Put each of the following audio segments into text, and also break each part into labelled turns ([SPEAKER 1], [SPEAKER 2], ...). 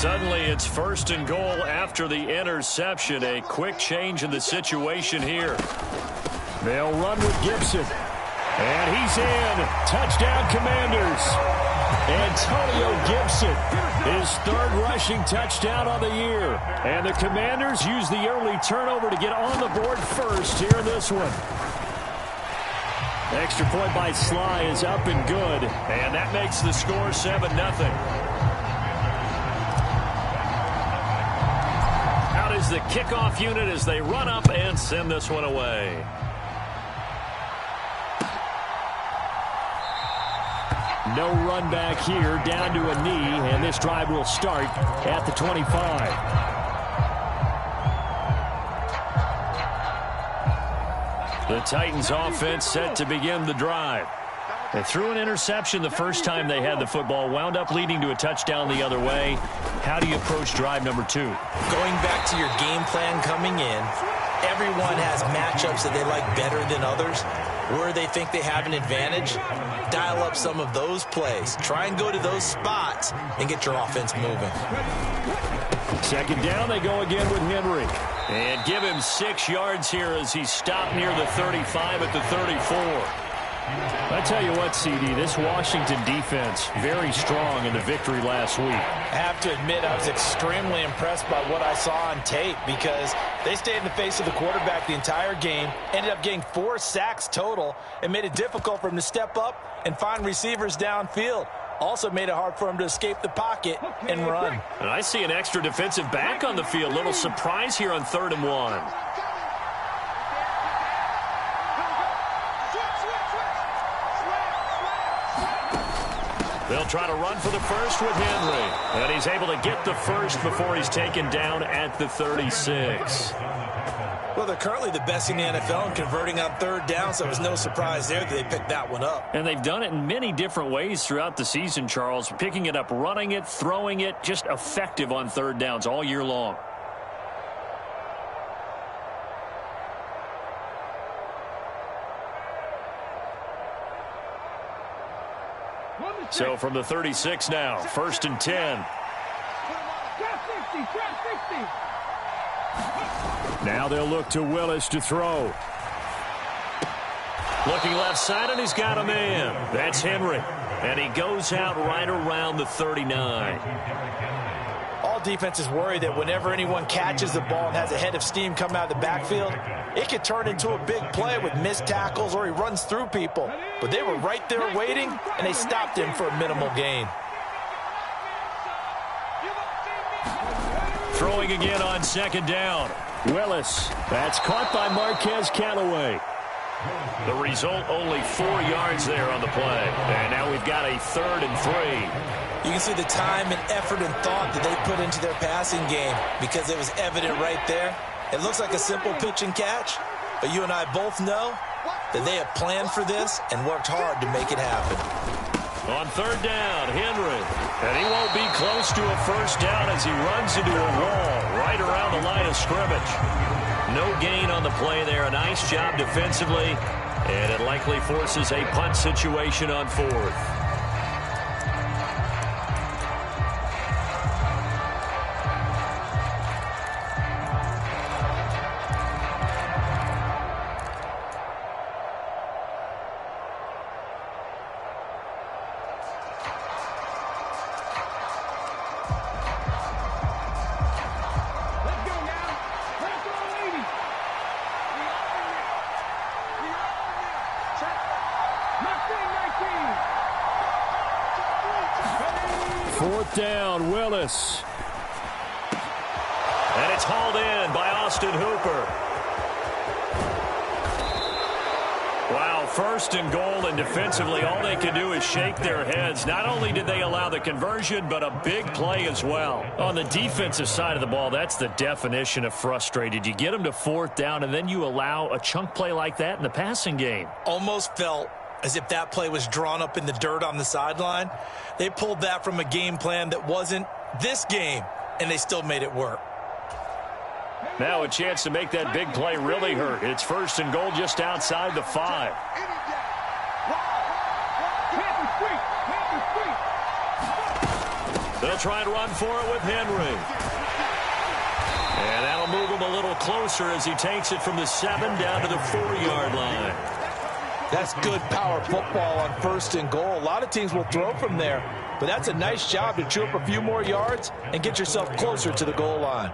[SPEAKER 1] Suddenly it's 1st and goal after the interception. A quick change in the situation here. They'll run with Gibson. And he's in. Touchdown, Commanders. Antonio Gibson, his 3rd rushing touchdown on the year. And the Commanders use the early turnover to get on the board first here in this one. Extra point by Sly is up and good. And that makes the score 7-0. Out is the kickoff unit as they run up and send this one away. No run back here, down to a knee, and this drive will start at the 25. The Titans offense set to begin the drive. They threw an interception the first time they had the football, wound up leading to a touchdown the other way. How do you approach drive number 2?
[SPEAKER 2] Going back to your game plan coming in, everyone has matchups that they like better than others. Where they think they have an advantage, dial up some of those plays. Try and go to those spots and get your offense moving.
[SPEAKER 1] 2nd down, they go again with Henry. And give him 6 yards here as he stopped near the 35 at the 34. I tell you what, CD, this Washington defense, very strong in the victory last week.
[SPEAKER 3] I have to admit, I was extremely impressed by what I saw on tape because they stayed in the face of the quarterback the entire game, ended up getting 4 sacks total, and made it difficult for him to step up and find receivers downfield. Also made it hard for him to escape the pocket and run.
[SPEAKER 1] And I see an extra defensive back on the field. Little surprise here on 3rd and 1. They'll try to run for the first with Henry. And he's able to get the first before he's taken down at the 36.
[SPEAKER 2] Well, they're currently the best in the NFL in converting on 3rd down, so it was no surprise there that they picked that one up.
[SPEAKER 1] And they've done it in many different ways throughout the season, Charles. Picking it up, running it, throwing it, just effective on 3rd downs all year long. So from the 36 now, 1st and 10. Now they'll look to Willis to throw. Looking left side, and he's got a man. That's Henry. And he goes out right around the 39.
[SPEAKER 3] All defenses worry that whenever anyone catches the ball and has a head of steam come out of the backfield, it could turn into a big play with missed tackles or he runs through people. But they were right there waiting, and they stopped him for a minimal gain.
[SPEAKER 1] Throwing again on 2nd down. Willis. That's caught by Marquez Callaway. The result, only 4 yards there on the play. And now we've got a 3rd and 3.
[SPEAKER 2] You can see the time and effort and thought that they put into their passing game because it was evident right there. It looks like a simple pitch and catch, but you and I both know that they have planned for this and worked hard to make it happen.
[SPEAKER 1] On 3rd down, Henry. And he won't be close to a 1st down as he runs into a wall right around the line of scrimmage. No gain on the play there. A nice job defensively, and it likely forces a punt situation on 4th. Down, Willis. And it's hauled in by Austin Hooper. Wow, 1st and goal, and defensively all they can do is shake their heads. Not only did they allow the conversion, but a big play as well. On the defensive side of the ball, that's the definition of frustrated. You get them to 4th down, and then you allow a chunk play like that in the passing game.
[SPEAKER 2] Almost felt as if that play was drawn up in the dirt on the sideline. They pulled that from a game plan that wasn't this game, and they still made it work.
[SPEAKER 1] Now a chance to make that big play really hurt. It's 1st and goal just outside the 5. They'll try and run for it with Henry. And that'll move him a little closer as he takes it from the 7 down to the 4-yard line.
[SPEAKER 3] That's good power football on 1st and goal. A lot of teams will throw from there, but that's a nice job to chew up a few more yards and get yourself closer to the goal line.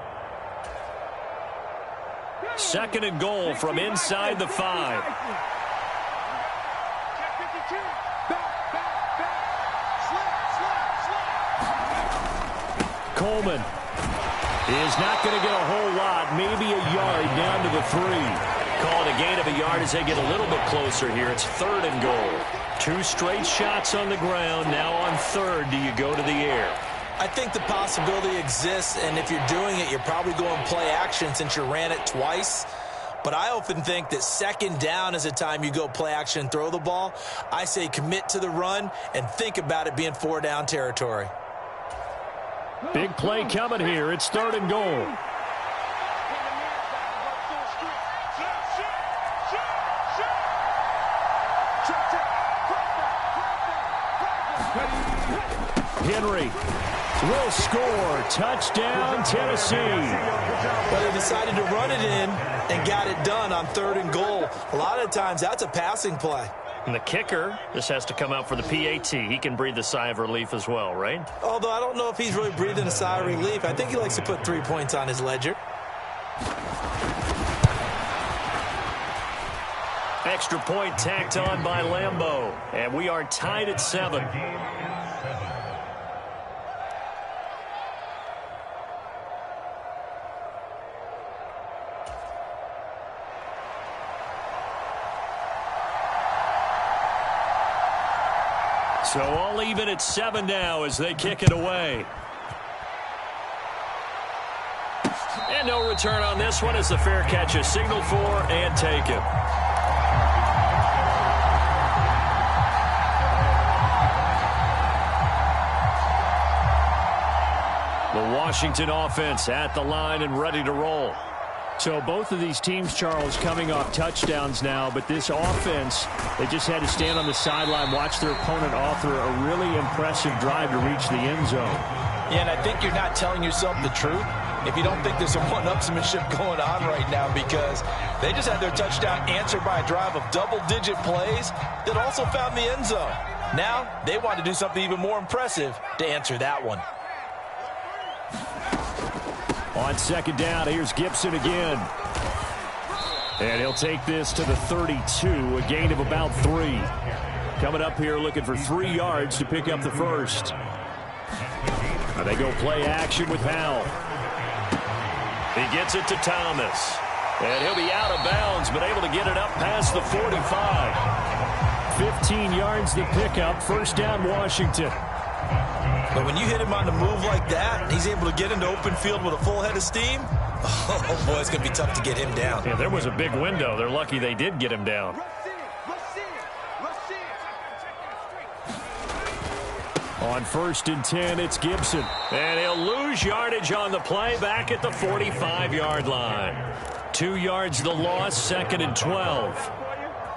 [SPEAKER 1] 2nd and goal from inside the 5. Coleman is not going to get a whole lot, maybe a yard down to the 3. Call it a gain of a yard as they get a little bit closer here. It's 3rd and goal. 2 straight shots on the ground. Now on 3rd, do you go to the air?
[SPEAKER 3] I think the possibility exists, and if you're doing it, you're probably going play action since you ran it twice. But I often think that 2nd down is the time you go play action and throw the ball. I say commit to the run and think about it being 4-down territory.
[SPEAKER 1] Big play coming here. It's 3rd and goal. Henry will score. Touchdown, Tennessee.
[SPEAKER 3] But they decided to run it in and got it done on 3rd and goal. A lot of times that's a passing play.
[SPEAKER 1] And the kicker, this has to come out for the PAT. He can breathe a sigh of relief as well, right?
[SPEAKER 3] Although I don't know if he's really breathing a sigh of relief. I think he likes to put 3 points on his ledger.
[SPEAKER 1] Extra point tacked on by Lambeau. And we are tied at 7. So all even at 7 now as they kick it away. And no return on this one as the fair catch is signaled for and taken. The Washington offense at the line and ready to roll. So both of these teams, Charles, coming off touchdowns now, but this offense, they just had to stand on the sideline, watch their opponent author a really impressive drive to reach the end zone.
[SPEAKER 3] Yeah, and I think you're not telling yourself the truth if you don't think there's some one-upsmanship going on right now, because they just had their touchdown answered by a drive of double-digit plays that also found the end zone. Now they want to do something even more impressive to answer that one.
[SPEAKER 1] On 2nd down, here's Gibson again. And he'll take this to the 32, a gain of about 3. Coming up here looking for 3 yards to pick up the first. Now they go play action with Howell. He gets it to Thomas. And he'll be out of bounds, but able to get it up past the 45. 15 yards the pickup, 1st down Washington.
[SPEAKER 3] But when you hit him on the move like that, he's able to get into open field with a full head of steam. Oh, boy, it's going to be tough to get him down.
[SPEAKER 1] Yeah, there was a big window. They're lucky they did get him down. On 1st and 10, it's Gibson. And he'll lose yardage on the play back at the 45-yard line. 2 yards the loss, 2nd and 12.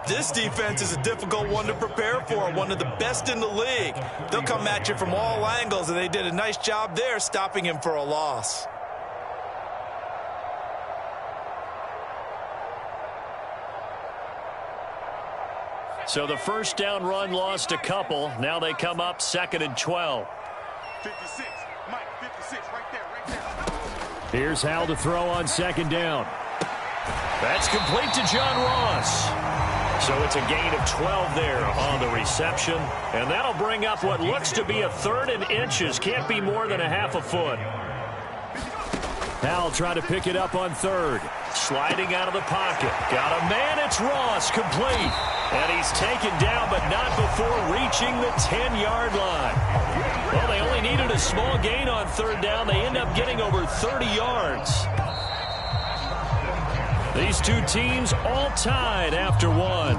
[SPEAKER 3] This defense is a difficult one to prepare for, one of the best in the league. They'll come at you from all angles, and they did a nice job there stopping him for a loss.
[SPEAKER 1] So the 1st down run lost a couple. Now they come up 2nd and 12.
[SPEAKER 4] 56, Mike, 56, right there.
[SPEAKER 1] Here's Howell to throw on 2nd down. That's complete to John Ross. So it's a gain of 12 there on the reception. And that'll bring up what looks to be a 3rd and inches. Can't be more than a half a foot. Howell trying to pick it up on 3rd. Sliding out of the pocket. Got a man. It's Ross. Complete. And he's taken down, but not before reaching the 10-yard line. Well, they only needed a small gain on 3rd down. They end up getting over 30 yards. These two teams all tied after 1.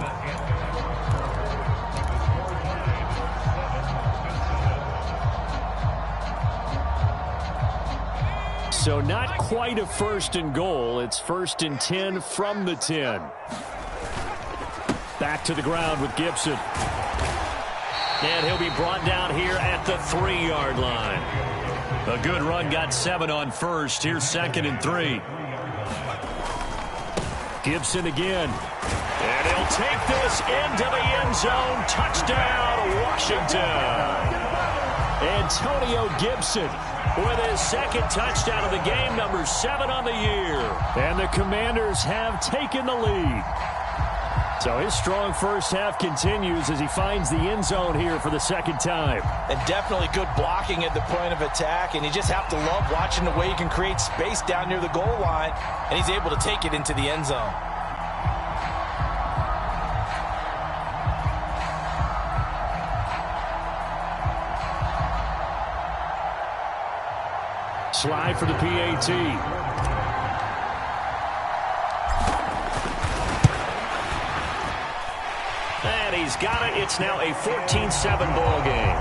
[SPEAKER 1] So not quite a 1st and goal. It's 1st and 10 from the 10. Back to the ground with Gibson. And he'll be brought down here at the 3-yard line. A good run, got 7 on first. Here's 2nd and 3. Gibson again. And he'll take this into the end zone. Touchdown, Washington. Antonio Gibson with his 2nd touchdown of the game, number 7 on the year. And the Commanders have taken the lead. So his strong first half continues as he finds the end zone here for the 2nd time.
[SPEAKER 3] And definitely good blocking at the point of attack. And you just have to love watching the way he can create space down near the goal line. And he's able to take it into the end zone.
[SPEAKER 1] Slide for the PAT. And he's got it. It's now a 14-7 ball game.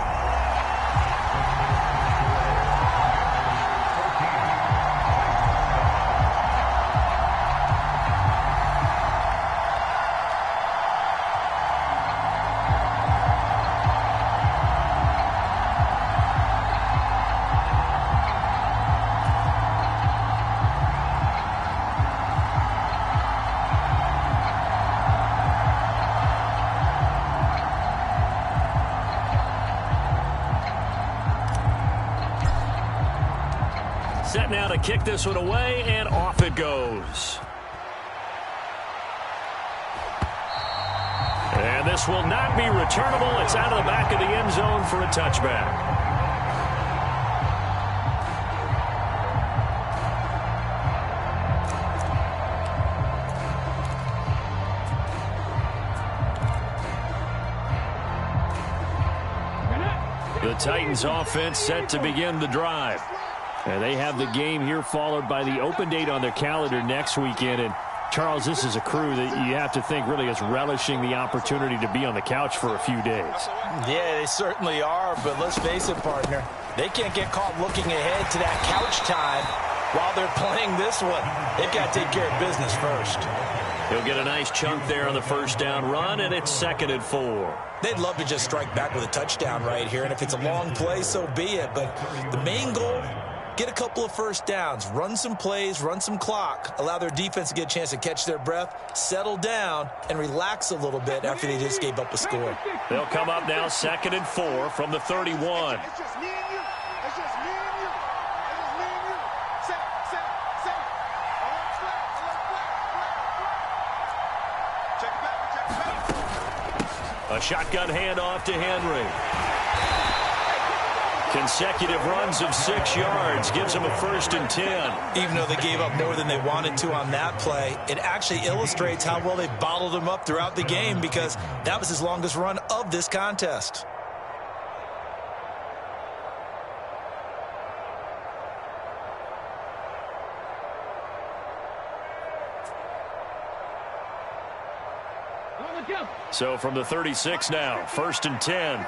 [SPEAKER 1] Set now to kick this one away, and off it goes. And this will not be returnable. It's out of the back of the end zone for a touchback. The Titans offense set to begin the drive. And they have the game here followed by the open date on their calendar next weekend. And, Charles, this is a crew that you have to think really is relishing the opportunity to be on the couch for a few days.
[SPEAKER 3] Yeah, they certainly are. But let's face it, partner, they can't get caught looking ahead to that couch time while they're playing this one. They've got to take care of business first.
[SPEAKER 1] He'll get a nice chunk there on the first down run, and it's 2nd and 4.
[SPEAKER 2] They'd love to just strike back with a touchdown right here. And if it's a long play, so be it. But the main goal, get a couple of first downs, run some plays, run some clock, allow their defense to get a chance to catch their breath, settle down, and relax a little bit after they just gave up a score.
[SPEAKER 1] They'll come up now 2nd and 4 from the 31.
[SPEAKER 4] It's just me and you. It's just me and you. It's just me and you. Set. Check it back.
[SPEAKER 1] A shotgun handoff to Henry. Consecutive runs of 6 yards gives them a 1st and 10.
[SPEAKER 2] Even though they gave up more than they wanted to on that play, it actually illustrates how well they bottled them up throughout the game, because that was his longest run of this contest.
[SPEAKER 1] So from the 36 now, 1st and 10.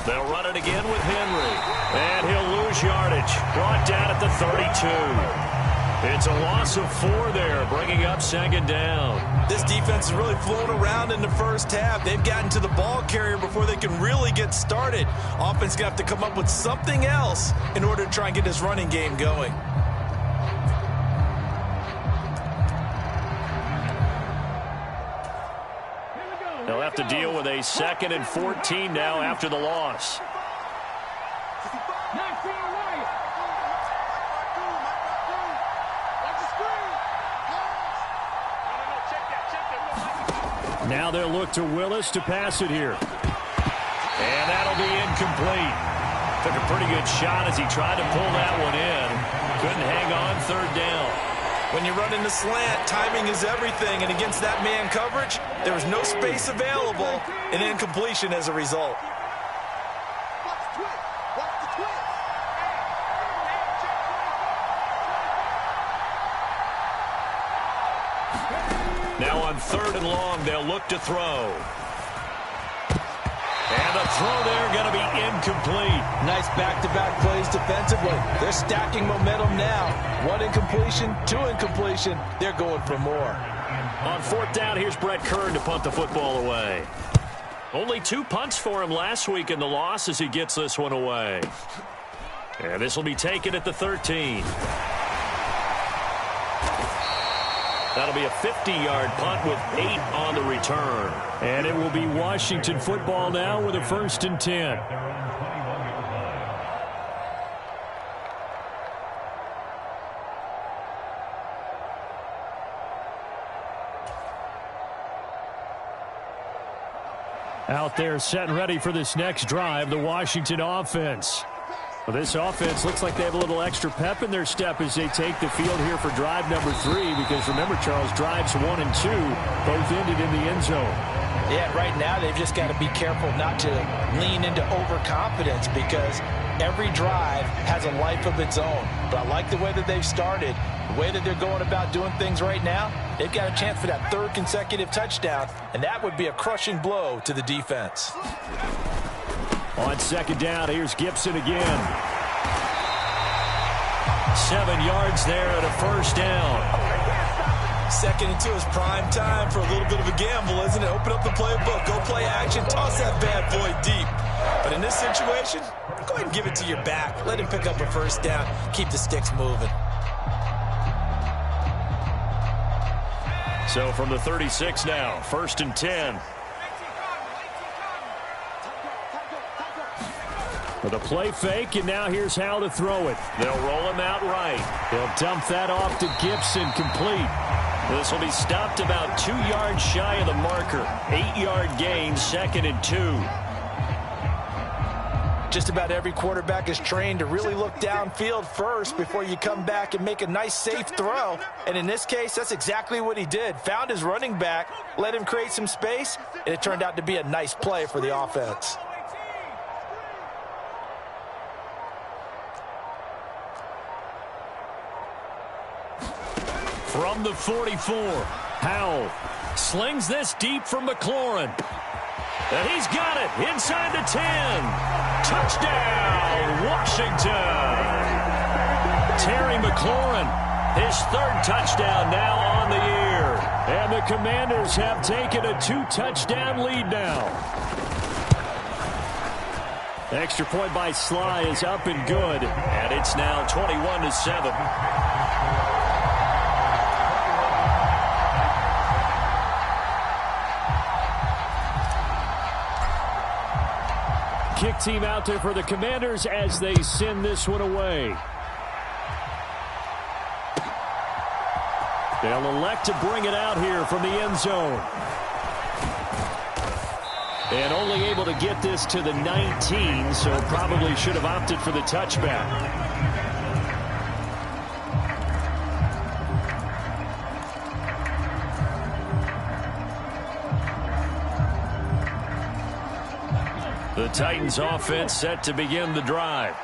[SPEAKER 1] They'll run it again with Henry. And he'll lose yardage. Brought down at the 32. It's a loss of 4 there, bringing up 2nd down.
[SPEAKER 2] This defense is really flown around in the first half. They've gotten to the ball carrier before they can really get started. Offense going to have to come up with something else in order to try and get this running game going.
[SPEAKER 1] They'll have to deal with a 2nd and 14 now after the loss. Now they'll look to Willis to pass it here. And that'll be incomplete. Took a pretty good shot as he tried to pull that one in. Couldn't hang on 3rd down.
[SPEAKER 2] When you run in the slant, timing is everything, and against that man coverage, there was no space available, and incompletion as a result. Now
[SPEAKER 1] on 3rd and long, they'll look to throw. And the throw there going to be incomplete.
[SPEAKER 3] Nice back-to-back plays defensively. They're stacking momentum now. One incompletion, two incompletion. They're going for more.
[SPEAKER 1] On fourth down, here's Brett Kern to punt the football away. Only 2 punts for him last week in the loss as he gets this one away. And this will be taken at the 13. That'll be a 50-yard punt with 8 on the return. And it will be Washington football now with a 1st and 10. Out there set and ready for this next drive, the Washington offense. Well, this offense looks like they have a little extra pep in their step as they take the field here for drive number 3, because remember, Charles, drives 1 and 2 both ended in the end zone.
[SPEAKER 3] Yeah, right now they've just got to be careful not to lean into overconfidence, because every drive has a life of its own. But I like the way that they've started, the way that they're going about doing things right now. They've got a chance for that 3rd consecutive touchdown, and that would be a crushing blow to the defense.
[SPEAKER 1] On 2nd down, here's Gibson again. 7 yards there and a 1st down.
[SPEAKER 2] 2nd and 2 is prime time for a little bit of a gamble, isn't it? Open up the playbook, go play action, toss that bad boy deep. But in this situation, go ahead and give it to your back. Let him pick up a 1st down. Keep the sticks moving.
[SPEAKER 1] So from the 36 now, 1st and 10. With a play fake, and now here's how to throw it. They'll roll him out right. He'll dump that off to Gibson, complete. This will be stopped about 2 yards shy of the marker. 8-yard gain, 2nd and 2.
[SPEAKER 3] Just about every quarterback is trained to really look downfield first before you come back and make a nice, safe throw. And in this case, that's exactly what he did. Found his running back, let him create some space, and it turned out to be a nice play for the offense.
[SPEAKER 1] From the 44, Howell slings this deep from McLaurin. And he's got it inside the 10. Touchdown, Washington. Terry McLaurin, his 3rd touchdown now on the year. And the Commanders have taken a 2-touchdown lead now. Extra point by Sly is up and good. And it's now 21-7. Kick team out there for the Commanders as they send this one away. They'll elect to bring it out here from the end zone. And only able to get this to the 19, so probably should have opted for the touchback. The Titans offense set to begin the drive.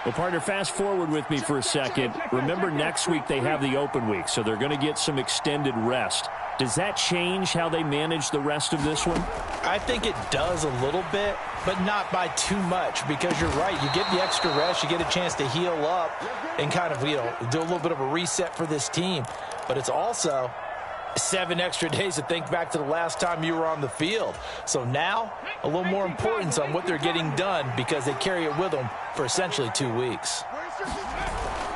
[SPEAKER 1] Well, partner, fast forward with me for a second. Remember, next week they have the open week, so they're going to get some extended rest. Does that change how they manage the rest of this one?
[SPEAKER 3] I think it does a little bit, but not by too much, because you're right. You get the extra rest, you get a chance to heal up and kind of, do a little bit of a reset for this team. But it's also 7 extra days to think back to the last time you were on the field. So now, a little more importance on what they're getting done, because they carry it with them for essentially 2 weeks.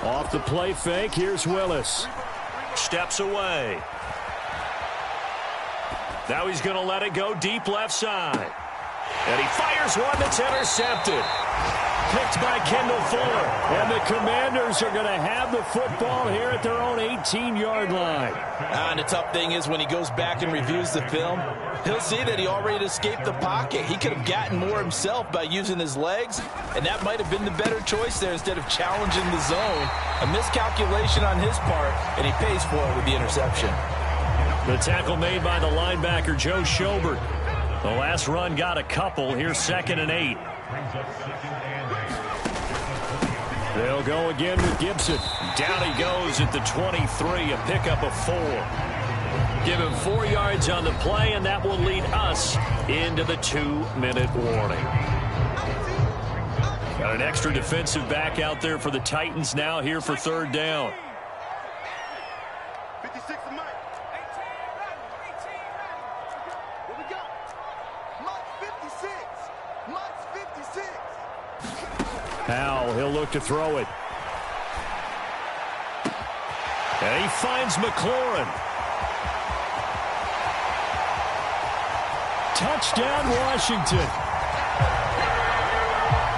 [SPEAKER 1] Off the play fake, here's Willis. Steps away. Now he's going to let it go deep left side. And he fires one that's intercepted. Picked by Kendall Fuller. And the Commanders are going to have the football here at their own 18-yard line.
[SPEAKER 3] And the tough thing is when he goes back and reviews the film, he'll see that he already escaped the pocket. He could have gotten more himself by using his legs, and that might have been the better choice there instead of challenging the zone. A miscalculation on his part, and he pays for it with the interception.
[SPEAKER 1] The tackle made by the linebacker, Joe Schobert. The last run got a couple. Here's 2nd and 8. They'll go again with Gibson. Down he goes at the 23, a pickup of 4. Give him 4 yards on the play, and that will lead us into the 2-minute warning. Got an extra defensive back out there for the Titans now here for third down.
[SPEAKER 4] 56 to Mike. What we got? Mike's 56. Mike's 56.
[SPEAKER 1] Powell, he'll look to throw it. And he finds McLaurin. Touchdown, Washington.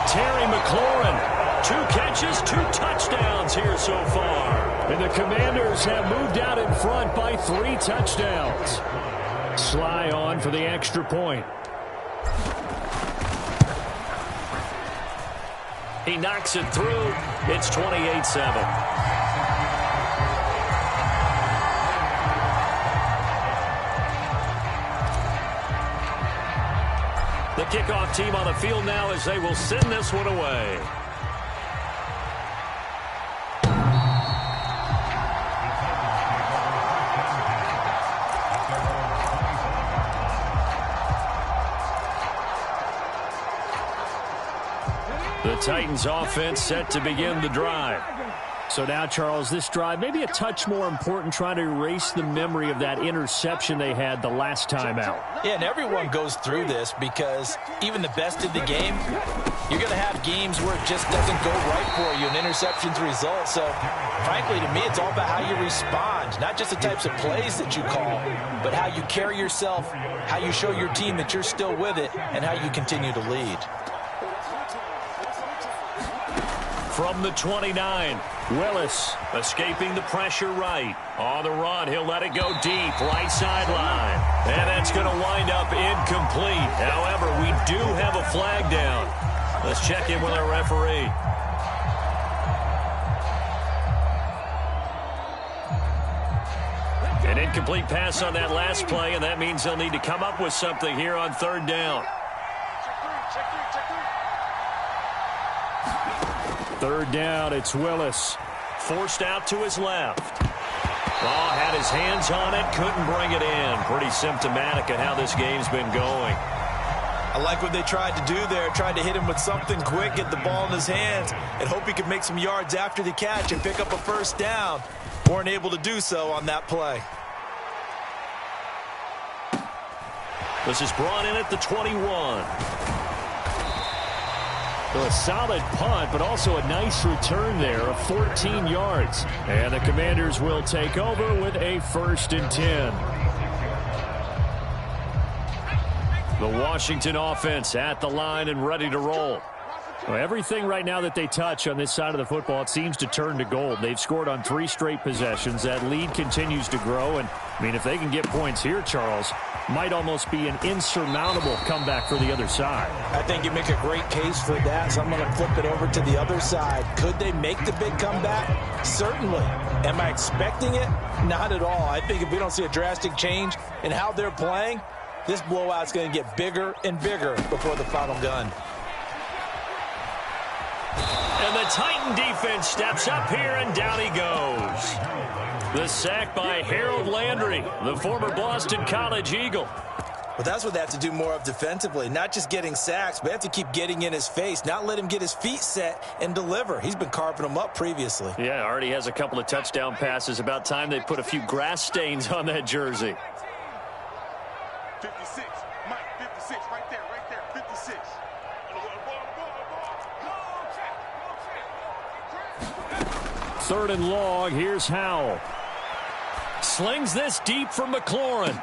[SPEAKER 1] Terry McLaurin, 2 catches, 2 touchdowns here so far. And the Commanders have moved out in front by 3 touchdowns. Sly on for the extra point. He knocks it through. It's 28-7. The kickoff team on the field now as they will send this one away. The Titans offense set to begin the drive. So now, Charles, this drive maybe a touch more important, trying to erase the memory of that interception they had the last time out.
[SPEAKER 3] Yeah, and everyone goes through this because even the best in the game, you're going to have games where it just doesn't go right for you, and interceptions result. So, frankly, to me, it's all about how you respond, not just the types of plays that you call, but how you carry yourself, how you show your team that you're still with it, and how you continue to lead.
[SPEAKER 1] From the 29, Willis escaping the pressure right. On the run, he'll let it go deep, right sideline. And that's going to wind up incomplete. However, we do have a flag down. Let's check in with our referee. An incomplete pass on that last play, and that means they'll need to come up with something here on third down. Third down, it's Willis. Forced out to his left. Oh, had his hands on it, couldn't bring it in. Pretty symptomatic of how this game's been going.
[SPEAKER 3] I like what they tried to do there, tried to hit him with something quick, get the ball in his hands, and hope he could make some yards after the catch and pick up a first down. Weren't able to do so on that play.
[SPEAKER 1] This is brought in at the 21. So a solid punt, but also a nice return there of 14 yards. And the Commanders will take over with a 1st and 10. The Washington offense at the line and ready to roll. Well, everything right now that they touch on this side of the football, it seems to turn to gold. They've scored on 3 straight possessions. That lead continues to grow. And, I mean, if they can get points here, Charles, might almost be an insurmountable comeback for the other side.
[SPEAKER 3] I think you make a great case for that, so I'm going to flip it over to the other side. Could they make the big comeback? Certainly. Am I expecting it? Not at all. I think if we don't see a drastic change in how they're playing, this blowout's going to get bigger and bigger before the final gun.
[SPEAKER 1] And the Titan defense steps up here, and down he goes. The sack by Harold Landry, the former Boston College Eagle.
[SPEAKER 3] Well, that's what they have to do more of defensively, not just getting sacks, but they have to keep getting in his face, not let him get his feet set and deliver. He's been carving them up previously.
[SPEAKER 1] Yeah, already has a couple of touchdown passes. About time they put a few grass stains on that jersey.
[SPEAKER 4] 56. Mike, 56. Right there, 56.
[SPEAKER 1] Third and long, here's Howell. Slings this deep for McLaurin.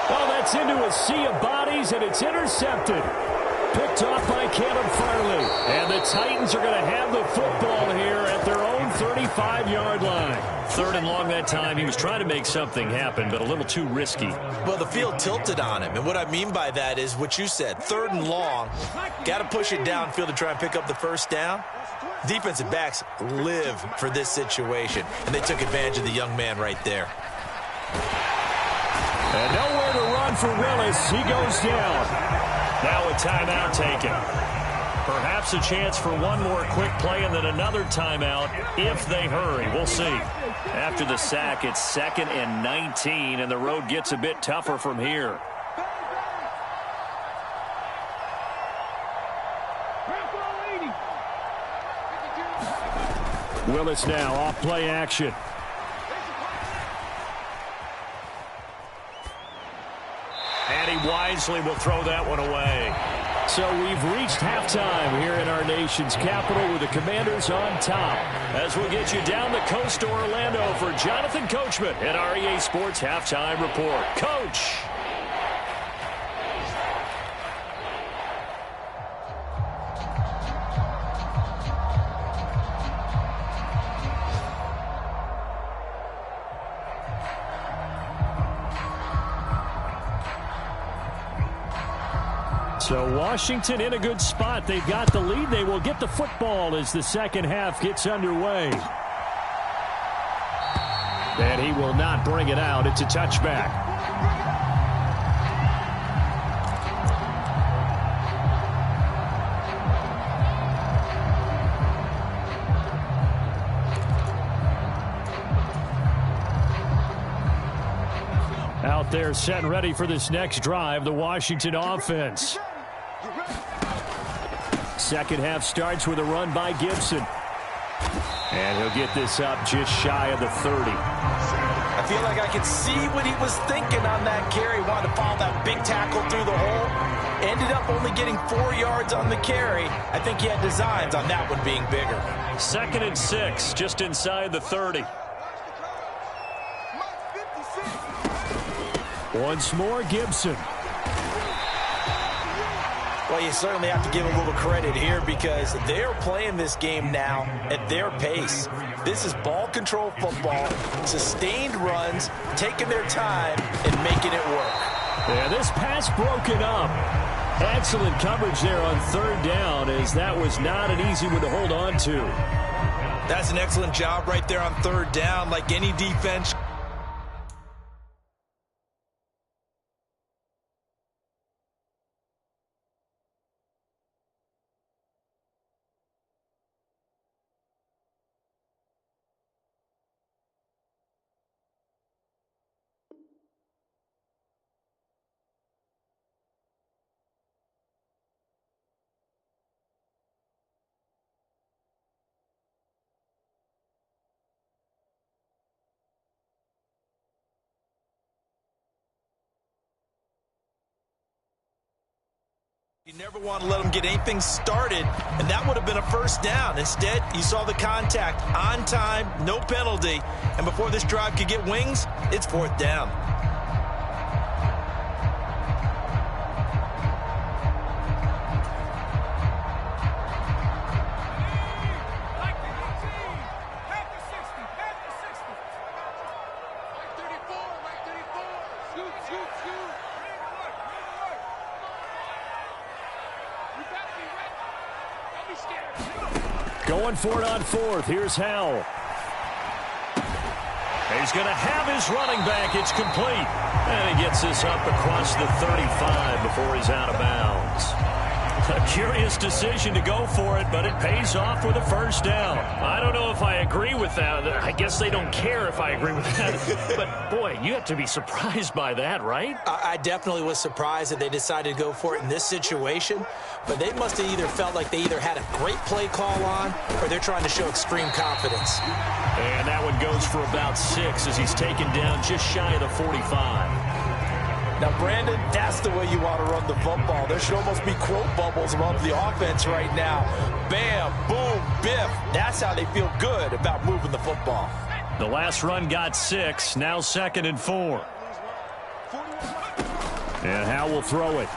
[SPEAKER 1] Well, that's into a sea of bodies, and it's intercepted. Picked off by Caleb Farley. And the Titans are going to have the football here at their own 35-yard line. Third and long that time. He was trying to make something happen, but a little too risky.
[SPEAKER 3] Well, the field tilted on him, and what I mean by that is what you said. Third and long, got to push it downfield to try and pick up the first down. Defensive backs live for this situation, and they took advantage of the young man right there.
[SPEAKER 1] And nowhere to run for Willis. He goes down. Now a timeout taken. Perhaps a chance for one more quick play and then another timeout if they hurry. We'll see. After the sack, it's 2nd and 19, and the road gets a bit tougher from here. Willis now off play action. And he wisely will throw that one away. So we've reached halftime here in our nation's capital with the Commanders on top. As we'll get you down the coast to Orlando for Jonathan Coachman at our EA Sports Halftime Report. Coach! So Washington in a good spot. They've got the lead. They will get the football as the second half gets underway. And he will not bring it out. It's a touchback. Out there set and ready for this next drive, the Washington offense. Second half starts with a run by Gibson. And he'll get this up just shy of the 30.
[SPEAKER 3] I feel like I could see what he was thinking on that carry. Wanted to follow that big tackle through the hole. Ended up only getting 4 yards on the carry. I think he had designs on that one being bigger.
[SPEAKER 1] 2nd and 6, just inside the 30. Once more, Gibson.
[SPEAKER 3] Well, you certainly have to give a little credit here because they're playing this game now at their pace. This is ball control football, sustained runs, taking their time and making it work.
[SPEAKER 1] Yeah, this pass broken up. Excellent coverage there on 3rd down, as that was not an easy one to hold on to.
[SPEAKER 3] That's an excellent job right there on 3rd down, like any defense. You never want to let them get anything started, and that would have been a 1st down. Instead, you saw the contact on time, no penalty, and before this drive could get wings, it's 4th down.
[SPEAKER 1] Going for it on 4th. Here's Howell. He's going to have his running back. It's complete. And he gets this up across the 35 before he's out of bounds. A curious decision to go for it, but it pays off with a 1st down. I don't know if I agree with that. I guess they don't care if I agree with that. But, boy, you have to be surprised by that, right?
[SPEAKER 3] I definitely was surprised that they decided to go for it in this situation. But they must have either felt like they either had a great play call on or they're trying to show extreme confidence.
[SPEAKER 1] And that one goes for about 6 as he's taken down just shy of the 45.
[SPEAKER 3] Now, Brandon, that's the way you want to run the football. There should almost be quote bubbles above the offense right now. Bam, boom, biff. That's how they feel good about moving the football.
[SPEAKER 1] The last run got 6. Now 2nd and 4. And Howell will throw it.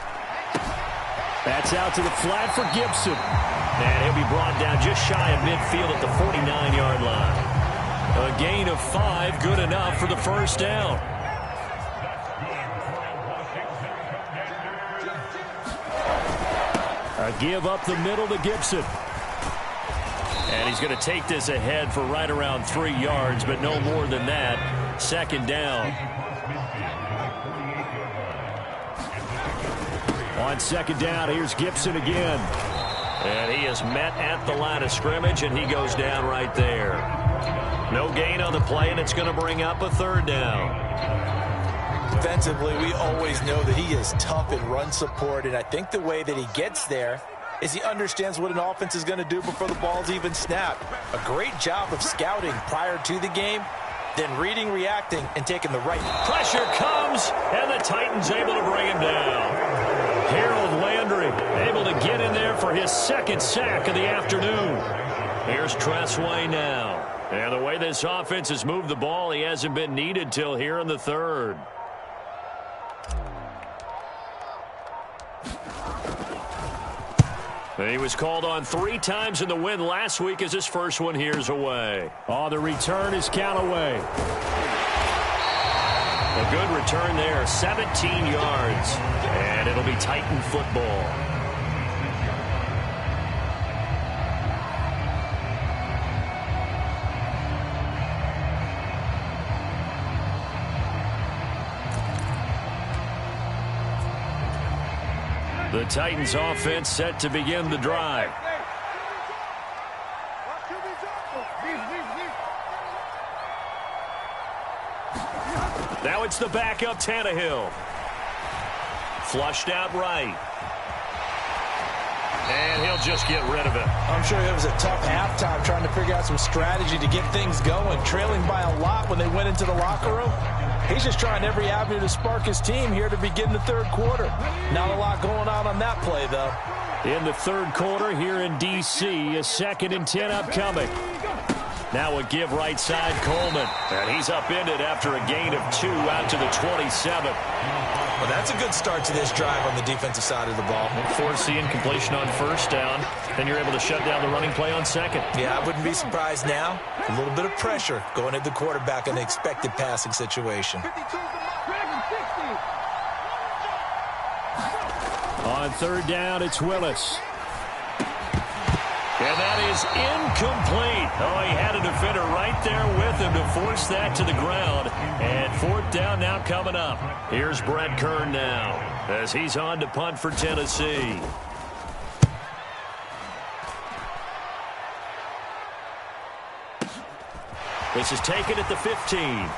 [SPEAKER 1] That's out to the flat for Gibson. And he'll be brought down just shy of midfield at the 49-yard line. A gain of 5, good enough for the 1st down. A give up the middle to Gibson. And he's going to take this ahead for right around 3 yards, but no more than that. 2nd down. On 2nd down, here's Gibson again. And he is met at the line of scrimmage, and he goes down right there. No gain on the play, and it's going to bring up a third down.
[SPEAKER 3] Defensively, we always know that he is tough in run support, and I think the way that he gets there is he understands what an offense is going to do before the ball's even snapped. A great job of scouting prior to the game, then reading, reacting, and taking the right.
[SPEAKER 1] Pressure comes, and the Titans able to bring him down. Harold Landry able to get in there for his second sack of the afternoon. Here's Tressway now. And the way this offense has moved the ball, he hasn't been needed till here in the third. He was called on 3 times in the win last week as his first one here's away. Oh, the return is Callaway. A good return there, 17 yards. And it'll be Titan football. The Titans offense set to begin the drive. Now it's the backup Tannehill. Flushed out right. And he'll just get rid of it.
[SPEAKER 3] I'm sure it was a tough halftime trying to figure out some strategy to get things going. Trailing by a lot when they went into the locker room. He's just trying every avenue to spark his team here to begin the third quarter. Not a lot going on that play, though.
[SPEAKER 1] In the third quarter here in D.C., a 2nd and 10 upcoming. Now a give right side Coleman. And he's upended after a gain of 2 out to the 27.
[SPEAKER 3] Well, that's a good start to this drive on the defensive side of the ball.
[SPEAKER 1] Force the incompletion on first down. Then you're able to shut down the running play on second.
[SPEAKER 3] Yeah, I wouldn't be surprised now. A little bit of pressure going at the quarterback in the expected passing situation.
[SPEAKER 1] On third down, it's Willis. And that is incomplete. Oh, he had a defender right there with him to force that to the ground. And 4th down now coming up. Here's Brett Kern now as he's on to punt for Tennessee. This is taken at the 15.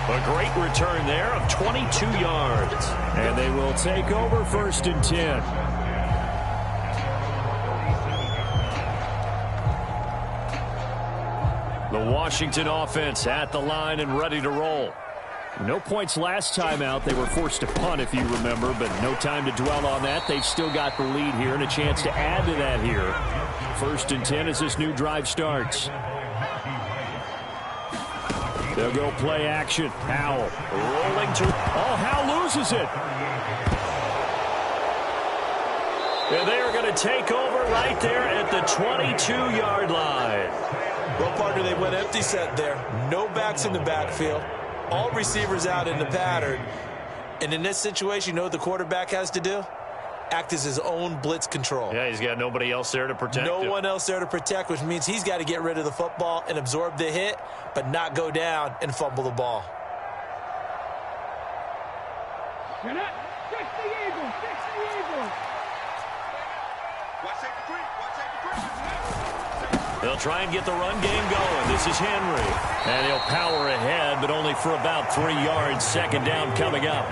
[SPEAKER 1] A great return there of 22 yards. And they will take over 1st and 10. The Washington offense at the line and ready to roll. No points last time out. They were forced to punt, if you remember, but no time to dwell on that. They've still got the lead here and a chance to add to that here. 1st and 10 as this new drive starts. They'll go play action. Howell rolling to... Oh, Howell loses it. And they are going to take over right there at the 22-yard line.
[SPEAKER 3] Well, partner, they went empty set there. No backs in the backfield. All receivers out in the pattern. And in this situation, you know what the quarterback has to do? Act as his own blitz control.
[SPEAKER 1] Yeah, he's got nobody else there to protect him.
[SPEAKER 3] No one else there to protect, which means he's got to get rid of the football and absorb the hit, but not go down and fumble the ball.
[SPEAKER 4] You're not. Fix the Eagles. Fix the Eagles. Watch take the creep. Watch take the creep.
[SPEAKER 1] They'll try and get the run game going. This is Henry. And he'll power ahead, but only for about 3 yards. 2nd down coming up.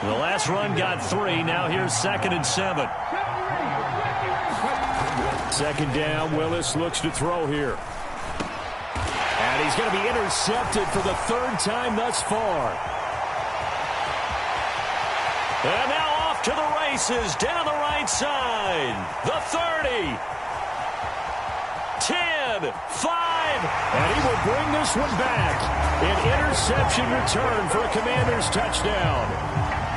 [SPEAKER 1] The last run got 3. Now here's 2nd and 7. 2nd down. Willis looks to throw here. And he's going to be intercepted for the 3rd time thus far. And now off to the races down the right side. The 30. 10, 5, and he will bring this one back. An interception return for a Commanders touchdown.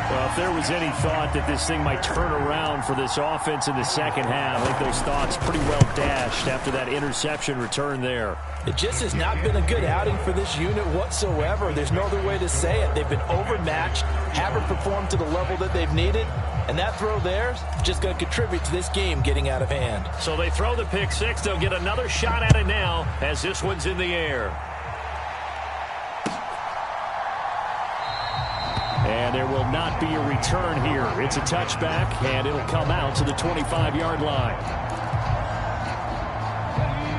[SPEAKER 1] Well, if there was any thought that this thing might turn around for this offense in the second half, I think those thoughts pretty well dashed after that interception return there.
[SPEAKER 3] It just has not been a good outing for this unit whatsoever. There's no other way to say it. They've been overmatched, haven't performed to the level that they've needed, and that throw there is just going to contribute to this game getting out of hand.
[SPEAKER 1] So they throw the pick six. They'll get another shot at it now as this one's in the air. And there will not be a return here. It's a touchback, and it'll come out to the 25-yard line.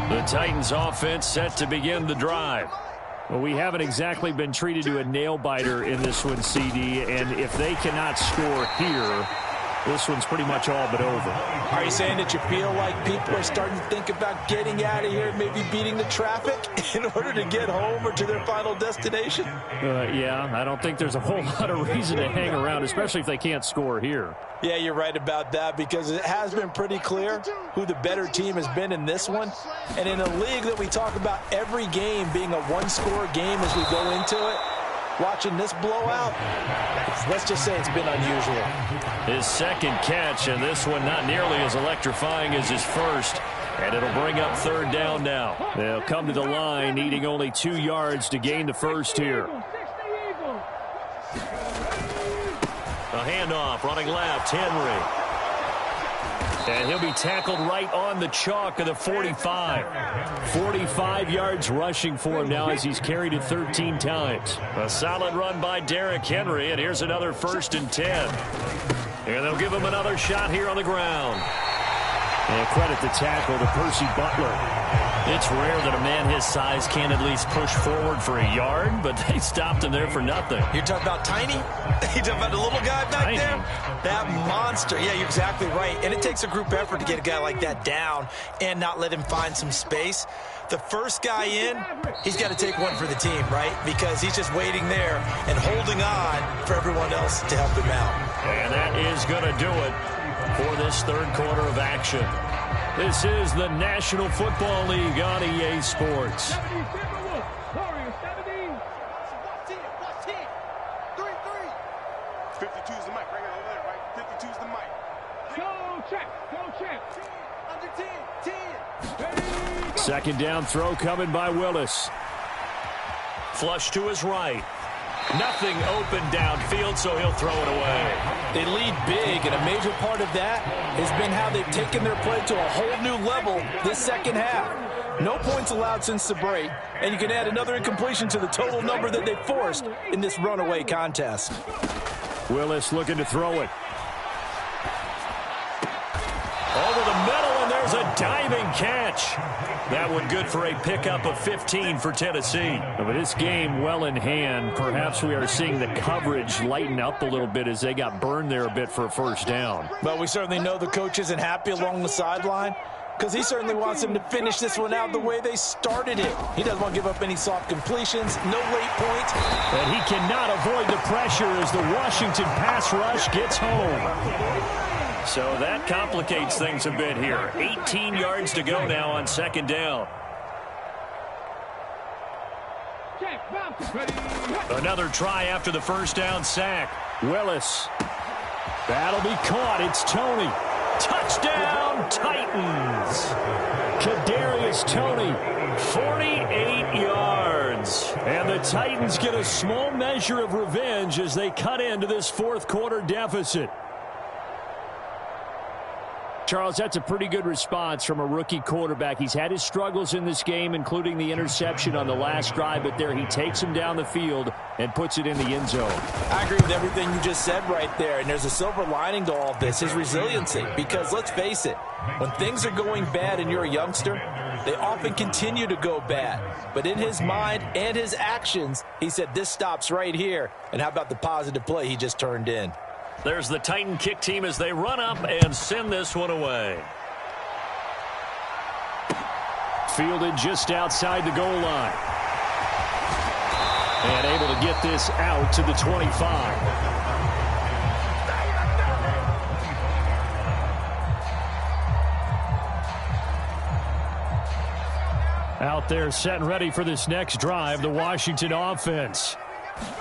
[SPEAKER 1] The Titans offense set to begin the drive. Well, we haven't exactly been treated to a nail-biter in this one, CD, and if they cannot score here, this one's pretty much all but over.
[SPEAKER 3] Are you saying that you feel like people are starting to think about getting out of here, maybe beating the traffic in order to get home or to their final destination?
[SPEAKER 1] Yeah, I don't think there's a whole lot of reason to hang around, especially if they can't score here.
[SPEAKER 3] Yeah, you're right about that, because it has been pretty clear who the better team has been in this one. And in a league that we talk about every game being a one-score game as we go into it, watching this blowout, let's just say it's been unusual.
[SPEAKER 1] His second catch, and this one not nearly as electrifying as his first. And it'll bring up third down now. They'll come to the line, needing only 2 yards to gain the first here. A handoff, running left, Henry. And he'll be tackled right on the chalk of the 45. 45 yards rushing for him now as he's carried it 13 times. A solid run by Derrick Henry, and here's another 1st and 10. And they'll give him another shot here on the ground. And credit the tackle to Percy Butler. It's rare that a man his size can at least push forward for a yard, but they stopped him there for nothing.
[SPEAKER 3] You're talking about tiny? You're talking about the little guy back there? That monster. Yeah, you're exactly right. And it takes a group effort to get a guy like that down and not let him find some space. The first guy in, he's got to take one for the team, right? Because he's just waiting there and holding on for everyone else to help him out.
[SPEAKER 1] And that is going to do it for this third quarter of action. This is the National Football League on EA Sports.
[SPEAKER 4] 52's the mic right here over there, right? 52's the mic.
[SPEAKER 5] Go check.
[SPEAKER 4] Under 10.
[SPEAKER 1] Second down throw coming by Willis. Flush to his right. Nothing open downfield, so he'll throw it away.
[SPEAKER 3] They lead big, and a major part of that has been how they've taken their play to a whole new level this second half. No points allowed since the break, and you can add another incompletion to the total number that they forced in this runaway contest.
[SPEAKER 1] Willis looking to throw it. Over the middle, and there's a diving catch. That one good for a pickup of 15 for Tennessee. But this game well in hand. Perhaps we are seeing the coverage lighten up a little bit as they got burned there a bit for a first down.
[SPEAKER 3] But we certainly know the coach isn't happy along the sideline, because he certainly wants them to finish this one out the way they started it. He doesn't want to give up any soft completions, no late points.
[SPEAKER 1] And he cannot avoid the pressure as the Washington pass rush gets home. So that complicates things a bit here. 18 yards to go now on second down. Another try after the first down sack. Willis. That'll be caught. It's Toney. Touchdown, Titans. Kadarius Toney, 48 yards. And the Titans get a small measure of revenge as they cut into this fourth quarter deficit. Charles, that's a pretty good response from a rookie quarterback. He's had his struggles in this game, including the interception on the last drive, but there he takes him down the field and puts it in the end zone.
[SPEAKER 3] I agree with everything you just said right there, and there's a silver lining to all of this, his resiliency. Because let's face it, when things are going bad and you're a youngster, they often continue to go bad. But in his mind and his actions, he said this stops right here. And how about the positive play he just turned in?
[SPEAKER 1] There's the Titan kick team as they run up and send this one away. Fielded just outside the goal line. And able to get this out to the 25. Out there set and ready for this next drive, the Washington offense.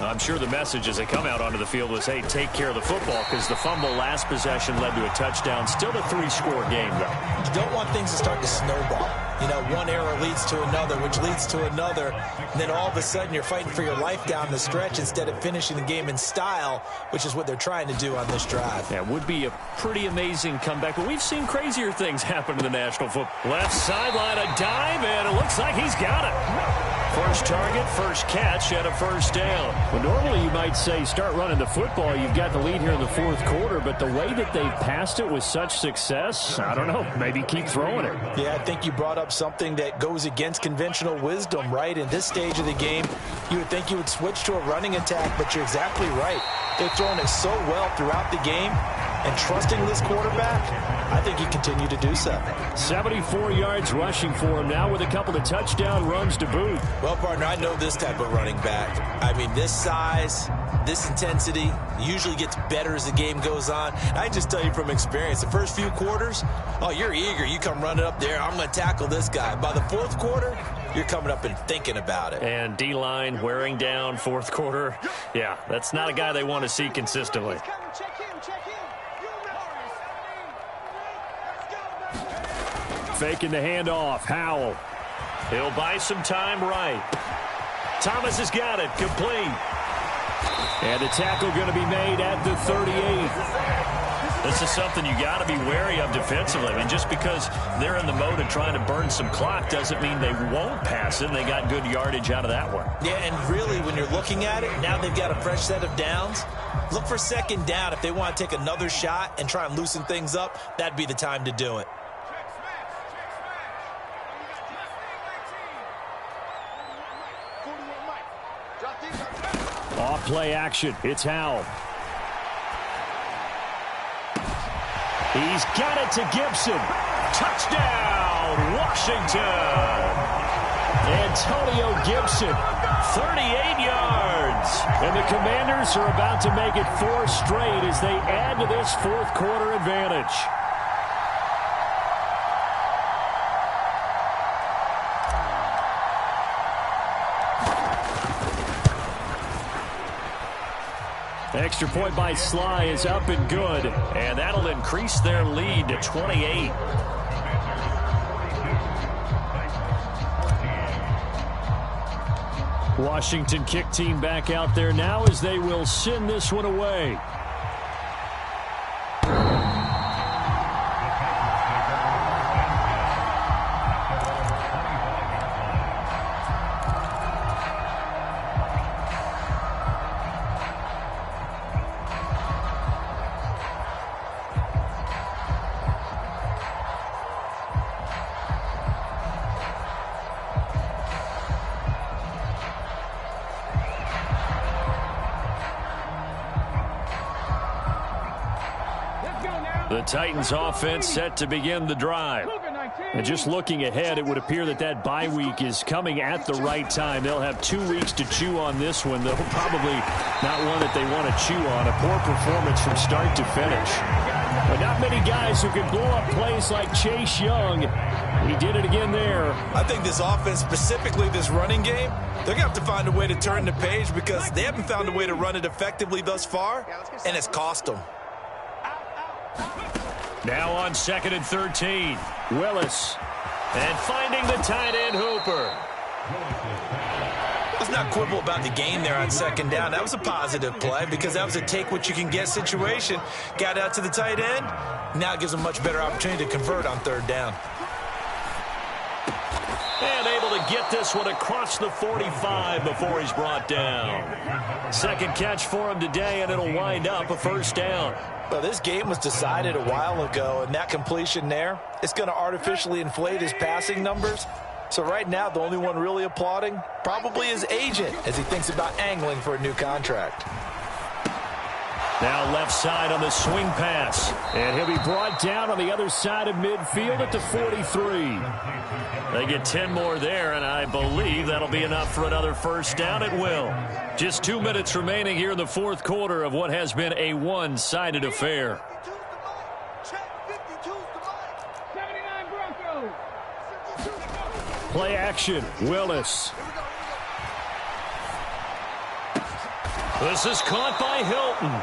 [SPEAKER 1] I'm sure the message as they come out onto the field was, hey, take care of the football, because the fumble last possession led to a touchdown. Still a 3-score game, though.
[SPEAKER 3] You don't want things to start to snowball.
[SPEAKER 2] You know, one error leads to another, which leads to another. And then all of a sudden you're fighting for your life down the stretch instead of finishing the game in style, which is what they're trying to do on this drive.
[SPEAKER 1] Yeah, it would be a pretty amazing comeback, but we've seen crazier things happen in the National Football. Left sideline, a dive, and it looks like he's got it. First target, first catch, and a first down. Well, normally you might say start running the football. You've got the lead here in the fourth quarter, but the way that they've passed it with such success, I don't know, maybe keep throwing it.
[SPEAKER 3] Yeah, I think you brought up something that goes against conventional wisdom, right? In this stage of the game, you would think you would switch to a running attack, but you're exactly right. They've thrown it so well throughout the game, and trusting this quarterback, I think you continue to do so.
[SPEAKER 1] 74 yards rushing for him now with a couple of touchdown runs to boot.
[SPEAKER 2] Well, partner, I know this type of running back. I mean, this size, this intensity usually gets better as the game goes on. I just tell you from experience, the first few quarters, oh, you're eager. You come running up there, I'm going to tackle this guy. By the fourth quarter, you're coming up and thinking about it.
[SPEAKER 1] And D-line wearing down fourth quarter. Yeah, that's not a guy they want to see consistently. Faking the handoff. Howell. He'll buy some time right. Thomas has got it. Complete. And the tackle going to be made at the 38. This is something you got to be wary of defensively. I mean, just because they're in the mode of trying to burn some clock doesn't mean they won't pass it. They got good yardage out of that one.
[SPEAKER 2] Yeah, and really, when you're looking at it, now they've got a fresh set of downs. Look for second down. If they want to take another shot and try and loosen things up, that'd be the time to do it.
[SPEAKER 1] Off play action. It's Howell. He's got it to Gibson. Touchdown, Washington. Antonio Gibson, 38 yards. And the Commanders are about to make it 4 straight as they add to this fourth quarter advantage. Extra point by Sly is up and good, and that'll increase their lead to 28. Washington kick team back out there now as they will send this one away. The Titans offense set to begin the drive. And just looking ahead, it would appear that that bye week is coming at the right time. They'll have 2 weeks to chew on this one. They'll probably not one that they want to chew on. A poor performance from start to finish. But not many guys who can blow up plays like Chase Young. He did it again there.
[SPEAKER 2] I think this offense, specifically this running game, they're going to have to find a way to turn the page because they haven't found a way to run it effectively thus far, and it's cost them.
[SPEAKER 1] Now on 2nd and 13, Willis. And finding the tight end, Hooper.
[SPEAKER 2] Let's not quibble about the game there on 2nd down. That was a positive play because that was a take-what-you-can-get situation. Got out to the tight end. Now it gives them a much better opportunity to convert on 3rd down.
[SPEAKER 1] And able to get this one across the 45 before he's brought down. Second catch for him today, and it'll wind up a first down.
[SPEAKER 3] Well, this game was decided a while ago, and that completion there, it's going to artificially inflate his passing numbers. So right now, the only one really applauding probably his agent as he thinks about angling for a new contract.
[SPEAKER 1] Now left side on the swing pass. And he'll be brought down on the other side of midfield at the 43. They get 10 more there, and I believe that'll be enough for another first down. It will. Just 2 minutes remaining here in the fourth quarter of what has been a one-sided affair. Play action, Willis. This is caught by Hilton.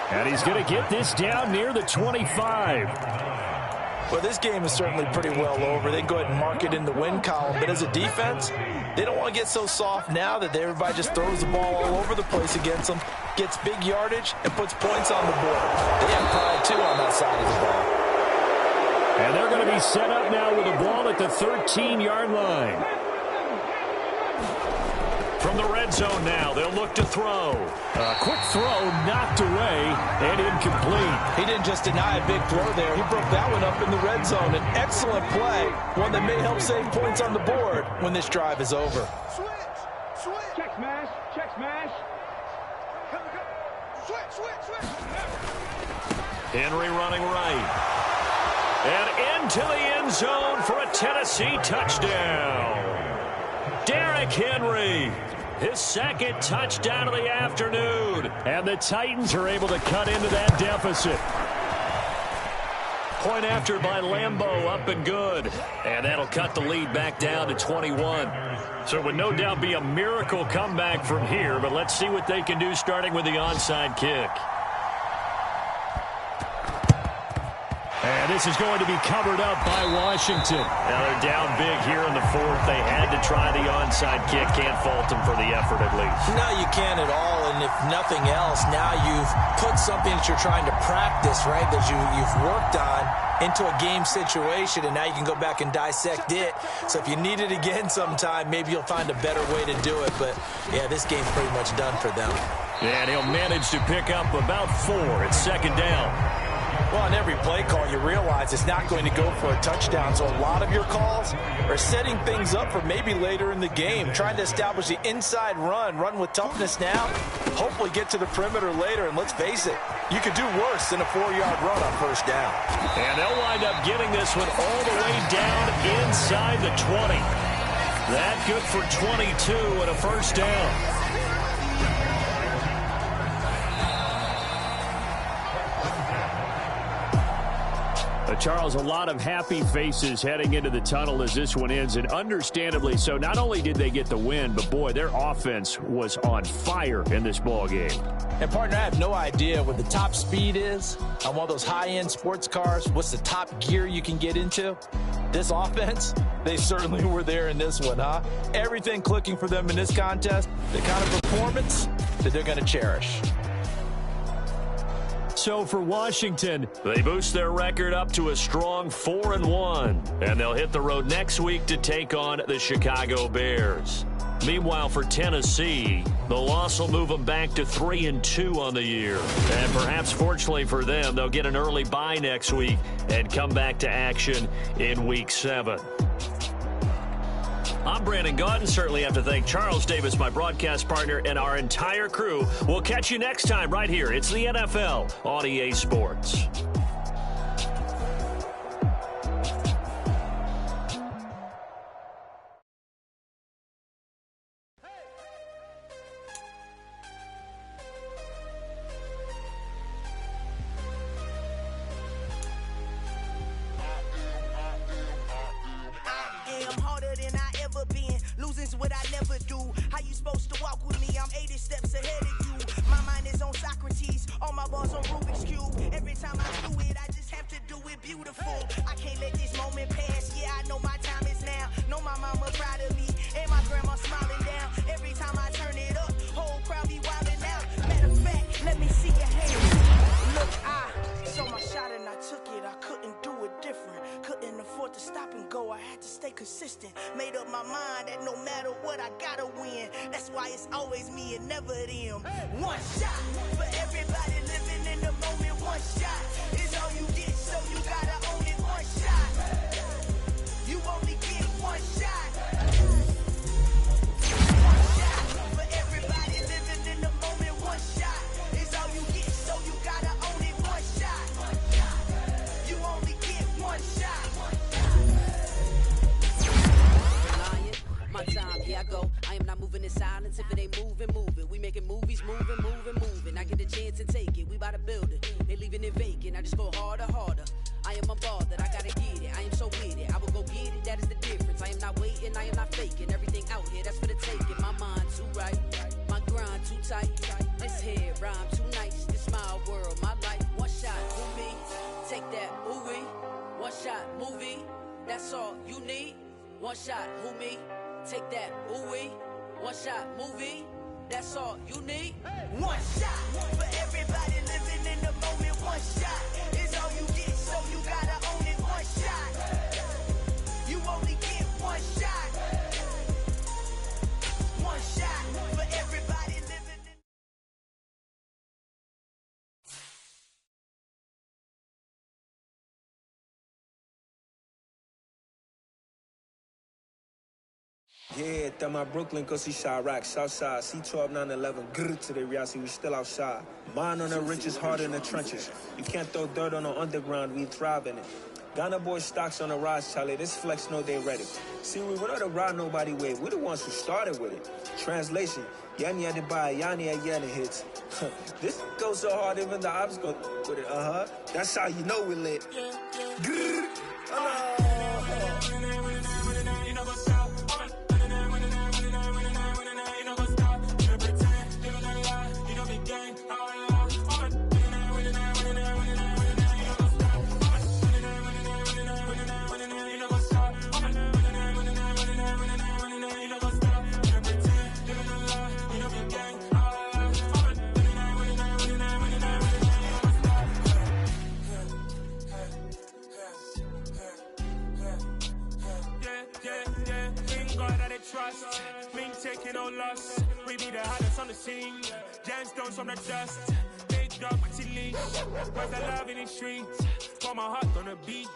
[SPEAKER 1] And he's going to get this down near the 25.
[SPEAKER 3] Well, this game is certainly pretty well over. They can go ahead and mark it in the win column. But as a defense, they don't want to get so soft now that everybody just throws the ball all over the place against them, gets big yardage, and puts points on the board. They have pride, too, on that side of the ball.
[SPEAKER 1] And they're going to be set up now with the ball at the 13-yard line. From the red zone now, they'll look to throw. A quick throw knocked away and incomplete.
[SPEAKER 3] He didn't just deny a big throw there. He broke that one up in the red zone. An excellent play, one that may help save points on the board when this drive is over.
[SPEAKER 4] Switch.
[SPEAKER 5] Check smash. Check smash.
[SPEAKER 4] Switch.
[SPEAKER 1] Henry running right. And into the end zone for a Tennessee touchdown. Derrick Henry, his second touchdown of the afternoon. And the Titans are able to cut into that deficit. Point after by Lambeau, up and good. And that'll cut the lead back down to 21. So it would no doubt be a miracle comeback from here, but let's see what they can do starting with the onside kick. And this is going to be covered up by Washington. Now they're down big here in the fourth. They had to try the onside kick. Can't fault them for the effort at least.
[SPEAKER 3] No, you can't at all. And if nothing else, now you've put something that you're trying to practice, right, that you've worked on into a game situation, and now you can go back and dissect it. So if you need it again sometime, maybe you'll find a better way to do it. But, yeah, this game's pretty much done for them.
[SPEAKER 1] And he'll manage to pick up about 4. It's second down.
[SPEAKER 3] Well, on every play call, you realize it's not going to go for a touchdown. So a lot of your calls are setting things up for maybe later in the game, trying to establish the inside run with toughness now, hopefully get to the perimeter later. And let's face it, you could do worse than a 4-yard run on first down.
[SPEAKER 1] And they'll wind up getting this one all the way down inside the 20. That good for 22 and a first down. Charles, a lot of happy faces heading into the tunnel as this one ends, and understandably so. Not only did they get the win, but, boy, their offense was on fire in this ball game.
[SPEAKER 3] And, partner, I have no idea what the top speed is on one of those high-end sports cars. What's the top gear you can get into? This offense, they certainly were there in this one, huh? Everything clicking for them in this contest, the kind of performance that they're going to cherish.
[SPEAKER 1] So for Washington, they boost their record up to a strong 4-1, and they'll hit the road next week to take on the Chicago Bears. Meanwhile, for Tennessee, the loss will move them back to 3-2 on the year. And perhaps fortunately for them, they'll get an early bye next week and come back to action in Week 7. I'm Brandon Gaudin. Certainly have to thank Charles Davis, my broadcast partner, and our entire crew. We'll catch you next time right here. It's the NFL on EA Sports.
[SPEAKER 6] What I never do. How you supposed to walk with me? I'm 80 steps ahead of you. My mind is on Socrates, all my balls on Rubik's Cube. Every time I do it, I just have to do it beautiful. I can't let this moment pass. Yeah, I know my time is now. Know my mama proud of me, and my grandma smiling down. Every time I turn it up, whole crowd be wilding out. Matter of fact, let me see your hands. Look, I saw my shot and I took it. I couldn't do it different. Couldn't afford to stop and go. I had to stay consistent. Made up my mind that no matter what, I gotta win. That's why it's always me and never them. One shot for everybody living in the moment. One shot is all you get, so you gotta own it. One shot. You only get one shot. One shot for everybody living in the moment. One shot is all you get, so you gotta own it. One shot. You only get one shot.
[SPEAKER 7] My time, here I go. I am not moving in silence. If it ain't moving, move it. We making movies, moving. I get a chance and take it. We bout to build it. They leaving it vacant. I just go harder. I am a ball that I gotta get it. I am so with it. I will go get it. That is the difference. I am not waiting. I am not faking. Everything out here, that's for the taking. My mind too right. My grind too tight. This here rhyme too nice. This my world, my life. One shot, who me? Take that, ooh-wee. One shot. shot, movie, that's all you need. One shot, who me? Take that, ooh-wee. One shot, movie, that's all you need.
[SPEAKER 6] One shot for everybody living in the moment. One shot is all you get, so you gotta own it. One shot, you only get one shot. One shot for everybody living in.
[SPEAKER 8] Yeah, that my Brooklyn, cause he shot rock, Southside, C12, 911, grrr to the reality, we still outside. Mine on the riches, hard in the trenches. You can't throw dirt on the underground, we thrive in it. Ghana boys stocks on the rise, Charlie, this flex know they ready. See, we were not to ride nobody with, we're the ones who started with it. Translation, Yani had to buy, Yani had Yana hits. This goes so hard, even the ops go with it, That's how you know we lit. Grrr,
[SPEAKER 9] trust, me taking no loss. We be the hottest on the scene. Gemstones from the dust. Big dog with your leash. Where's the love in the streets? Pour my heart on the beat.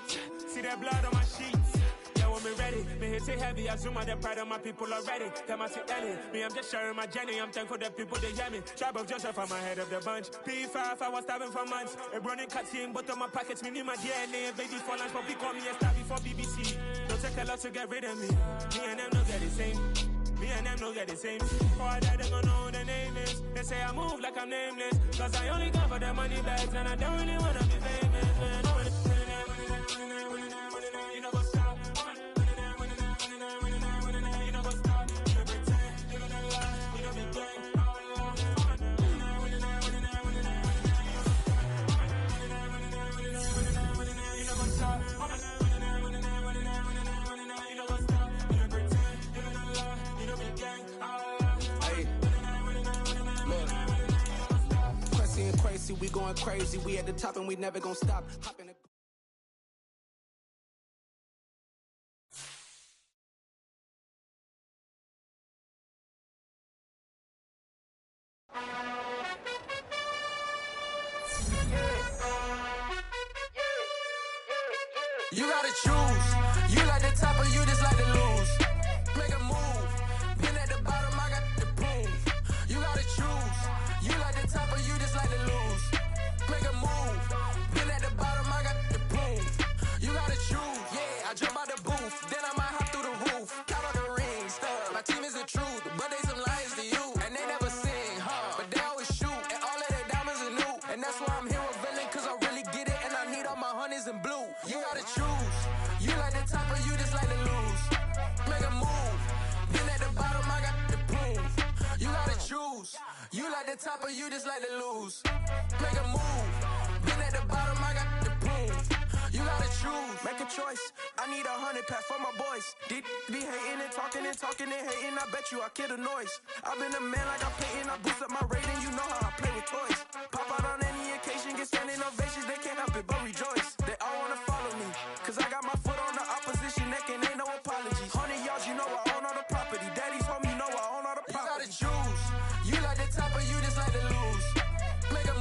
[SPEAKER 9] See that blood on my sheets. Yeah, when me ready, me hit it heavy. I zoom out the pride of my people already. Them I see Ellie. Me, I'm just sharing my journey. I'm thankful that people they hear me. Tribe of Joseph, I'm ahead of the bunch. P5, I was starving for months. A running cutscene, but on my pockets, me need my DNA. Baby for lunch, but we call me a star before BBC. Don't take a lot to get rid of me. Me and them don't get the same. Me and them don't get the same. For I die, they gon' know who the name is. They say I move like I'm nameless. Cause I only come for the money bags. And I don't really wanna be famous, man. You know what's up? You know what's up? You pretend, living a lie. You know be gang. You know what's up?
[SPEAKER 10] Crazy, we going crazy. We at the top and we never gonna stop. Hopping You gotta choose. You like the top or you just like to lose. Make a move. Been at the bottom, I got the proof. You gotta choose. You like the top or you just like to lose. Make a move. Been at the bottom, I got the proof. You gotta choose. Yeah, I jump out the booth. Then I might hop through the roof. Count all the rings. My team is the truth, but they some liars to you. And they never sing, but they always shoot. And all of their diamonds are new. And that's why I'm here with villain, cause I really get it. And I need all my honeys in blue. You gotta choose. You like the top or you just like to lose. Make a move. Been at the bottom, I got the proof. You gotta choose. You like the top or you just like to lose. Make a move. Been at the bottom, I got the proof. You gotta choose. Make a choice. I need 100 pack for my boys. Deep be hating and talking and hating. I bet you I kill the noise. I've been a man like I'm painting. I boost up my rating. You know how I play with toys. Pop out on any occasion, get standing ovations. They can't help it but rejoice. They all wanna follow me, cause I got my foot on the opposition neck and ain't no apologies. 100 yards, you know I own all the property. Daddy's home, you know I own all the property. You gotta choose. You like the top or you just like to lose. Make a